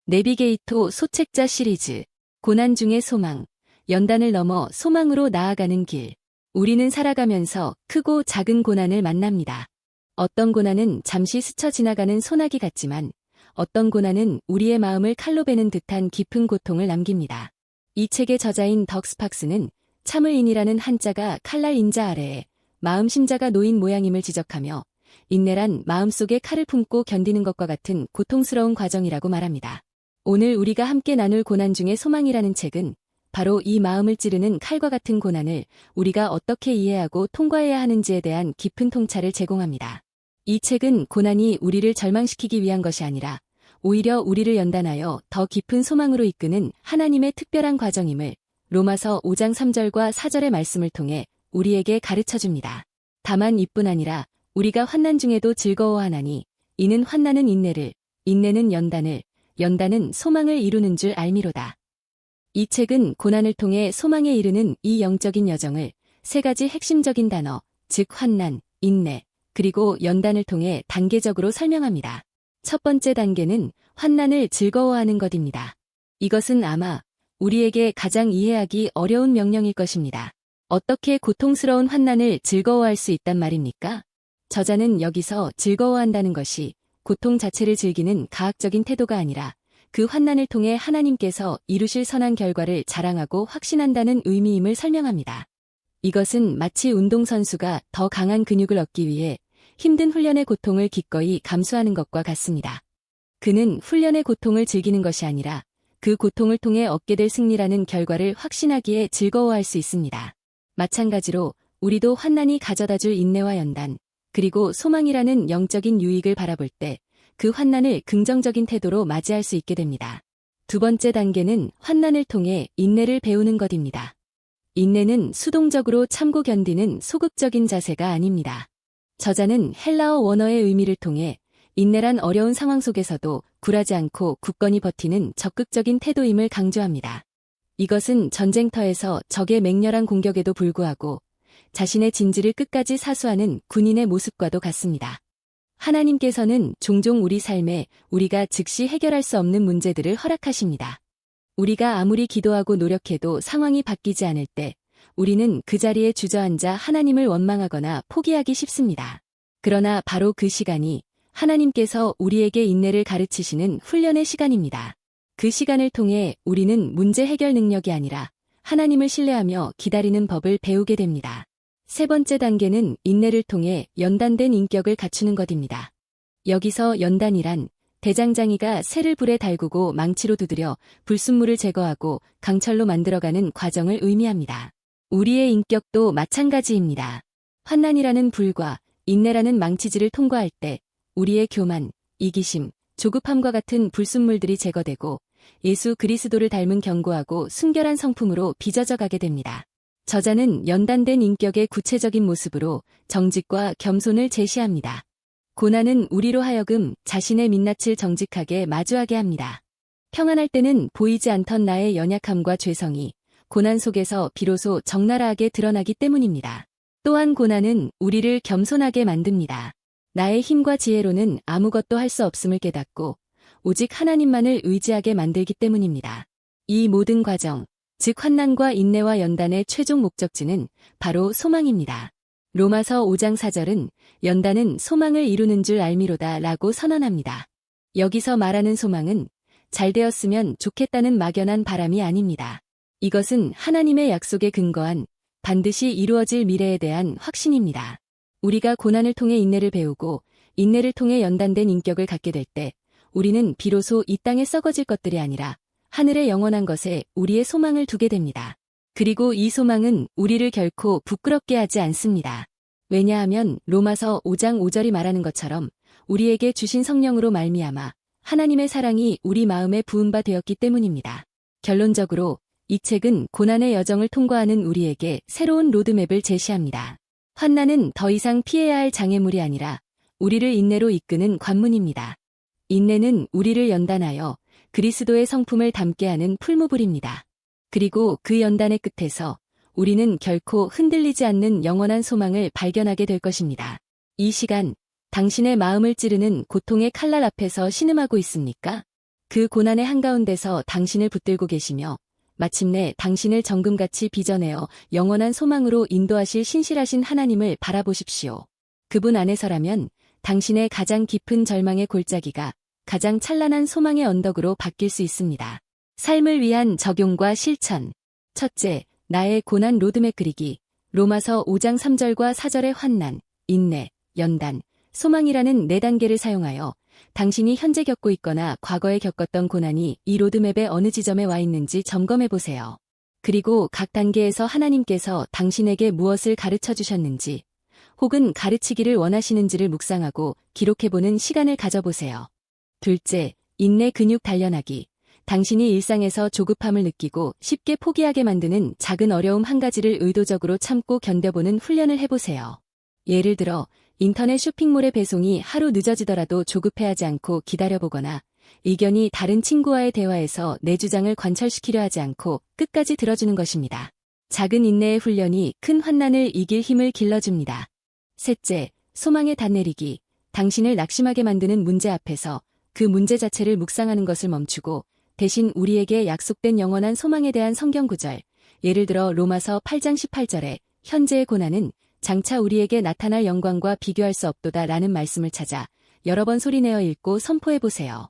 내비게이토 소책자 시리즈 고난 중의 소망, 연단을 넘어 소망으로 나아가는 길. 우리는 살아가면서 크고 작은 고난을 만납니다. 어떤 고난은 잠시 스쳐 지나가는 소나기 같지만 어떤 고난은 우리의 마음을 칼로 베는 듯한 깊은 고통을 남깁니다. 이 책의 저자인 덕 스팍스는 참을인이라는 한자가 칼날 인자 아래에 마음 심자가 놓인 모양임을 지적하며 인내란 마음속에 칼을 품고 견디는 것과 같은 고통스러운 과정이라고 말합니다. 오늘 우리가 함께 나눌 고난 중의 소망이라는 책은 바로 이 마음을 찌르는 칼과 같은 고난을 우리가 어떻게 이해하고 통과해야 하는지에 대한 깊은 통찰을 제공합니다. 이 책은 고난이 우리를 절망시키기 위한 것이 아니라 오히려 우리를 연단하여 더 깊은 소망으로 이끄는 하나님의 특별한 과정임을 로마서 5장 3절과 4절의 말씀을 통해 우리에게 가르쳐줍니다. 다만 이뿐 아니라 우리가 환난 중에도 즐거워하나니 이는 환난은 인내를, 인내는 연단을, 연단은 소망을 이루는 줄 알미로다. 이 책은 고난을 통해 소망에 이르는 이 영적인 여정을 세 가지 핵심적인 단어, 즉 환난, 인내, 그리고 연단을 통해 단계적으로 설명합니다. 첫 번째 단계는 환난을 즐거워하는 것입니다. 이것은 아마 우리에게 가장 이해하기 어려운 명령일 것입니다. 어떻게 고통스러운 환난을 즐거워할 수 있단 말입니까? 저자는 여기서 즐거워한다는 것이 고통 자체를 즐기는 가학적인 태도가 아니라 그 환난을 통해 하나님께서 이루실 선한 결과를 자랑하고 확신한다는 의미임을 설명합니다. 이것은 마치 운동선수가 더 강한 근육을 얻기 위해 힘든 훈련의 고통을 기꺼이 감수하는 것과 같습니다. 그는 훈련의 고통을 즐기는 것이 아니라 그 고통을 통해 얻게 될 승리라는 결과를 확신하기에 즐거워할 수 있습니다. 마찬가지로 우리도 환난이 가져다줄 인내와 연단, 그리고 소망이라는 영적인 유익을 바라볼 때 그 환난을 긍정적인 태도로 맞이할 수 있게 됩니다. 두 번째 단계는 환난을 통해 인내를 배우는 것입니다. 인내는 수동적으로 참고 견디는 소극적인 자세가 아닙니다. 저자는 헬라어 원어의 의미를 통해 인내란 어려운 상황 속에서도 굴하지 않고 굳건히 버티는 적극적인 태도임을 강조합니다. 이것은 전쟁터에서 적의 맹렬한 공격에도 불구하고 자신의 진지를 끝까지 사수하는 군인의 모습과도 같습니다. 하나님께서는 종종 우리 삶에 우리가 즉시 해결할 수 없는 문제들을 허락하십니다. 우리가 아무리 기도하고 노력해도 상황이 바뀌지 않을 때 우리는 그 자리에 주저앉아 하나님을 원망하거나 포기하기 쉽습니다. 그러나 바로 그 시간이 하나님께서 우리에게 인내를 가르치시는 훈련의 시간입니다. 그 시간을 통해 우리는 문제 해결 능력이 아니라 하나님을 신뢰하며 기다리는 법을 배우게 됩니다. 세 번째 단계는 인내를 통해 연단된 인격을 갖추는 것입니다. 여기서 연단이란 대장장이가 쇠를 불에 달구고 망치로 두드려 불순물을 제거하고 강철로 만들어가는 과정을 의미합니다. 우리의 인격도 마찬가지입니다. 환난이라는 불과 인내라는 망치질을 통과할 때 우리의 교만, 이기심, 조급함과 같은 불순물들이 제거되고 예수 그리스도를 닮은 견고하고 순결한 성품으로 빚어져 가게 됩니다. 저자는 연단된 인격의 구체적인 모습으로 정직과 겸손을 제시합니다. 고난은 우리로 하여금 자신의 민낯을 정직하게 마주하게 합니다. 평안할 때는 보이지 않던 나의 연약함과 죄성이 고난 속에서 비로소 적나라하게 드러나기 때문입니다. 또한 고난은 우리를 겸손하게 만듭니다. 나의 힘과 지혜로는 아무것도 할 수 없음을 깨닫고 오직 하나님만을 의지하게 만들기 때문입니다. 이 모든 과정, 즉 환난과 인내와 연단의 최종 목적지는 바로 소망입니다. 로마서 5장 4절은 연단은 소망을 이루는 줄 알미로다 라고 선언합니다. 여기서 말하는 소망은 잘 되었으면 좋겠다는 막연한 바람이 아닙니다. 이것은 하나님의 약속에 근거한 반드시 이루어질 미래에 대한 확신입니다. 우리가 고난을 통해 인내를 배우고 인내를 통해 연단된 인격을 갖게 될 때 우리는 비로소 이 땅에 썩어질 것들이 아니라 하늘의 영원한 것에 우리의 소망을 두게 됩니다. 그리고 이 소망은 우리를 결코 부끄럽게 하지 않습니다. 왜냐하면 로마서 5장 5절이 말하는 것처럼 우리에게 주신 성령으로 말미암아 하나님의 사랑이 우리 마음에 부은 바 되었기 때문입니다. 결론적으로 이 책은 고난의 여정을 통과하는 우리에게 새로운 로드맵을 제시합니다. 환난은 더 이상 피해야 할 장애물이 아니라 우리를 인내로 이끄는 관문입니다. 인내는 우리를 연단하여 그리스도의 성품을 담게 하는 풀무불입니다. 그리고 그 연단의 끝에서 우리는 결코 흔들리지 않는 영원한 소망을 발견하게 될 것입니다. 이 시간, 당신의 마음을 찌르는 고통의 칼날 앞에서 신음하고 있습니까? 그 고난의 한가운데서 당신을 붙들고 계시며 마침내 당신을 정금같이 빚어내어 영원한 소망으로 인도하실 신실하신 하나님을 바라보십시오. 그분 안에서라면 당신의 가장 깊은 절망의 골짜기가 가장 찬란한 소망의 언덕으로 바뀔 수 있습니다. 삶을 위한 적용과 실천. 첫째, 나의 고난 로드맵 그리기. 로마서 5장 3절과 4절의 환난, 인내, 연단, 소망이라는 4단계를 사용하여 당신이 현재 겪고 있거나 과거에 겪었던 고난이 이 로드맵의 어느 지점에 와 있는지 점검해 보세요. 그리고 각 단계에서 하나님께서 당신에게 무엇을 가르쳐 주셨는지, 혹은 가르치기를 원하시는지를 묵상하고 기록해보는 시간을 가져보세요. 둘째, 인내 근육 단련하기. 당신이 일상에서 조급함을 느끼고 쉽게 포기하게 만드는 작은 어려움 한 가지를 의도적으로 참고 견뎌보는 훈련을 해보세요. 예를 들어, 인터넷 쇼핑몰의 배송이 하루 늦어지더라도 조급해하지 않고 기다려보거나, 의견이 다른 친구와의 대화에서 내 주장을 관철시키려 하지 않고 끝까지 들어주는 것입니다. 작은 인내의 훈련이 큰 환난을 이길 힘을 길러줍니다. 셋째, 소망의 단내리기. 당신을 낙심하게 만드는 문제 앞에서 그 문제 자체를 묵상하는 것을 멈추고 대신 우리에게 약속된 영원한 소망에 대한 성경 구절, 예를 들어 로마서 8장 18절에 현재의 고난은 장차 우리에게 나타날 영광과 비교할 수 없도다 라는 말씀을 찾아 여러 번 소리내어 읽고 선포해 보세요.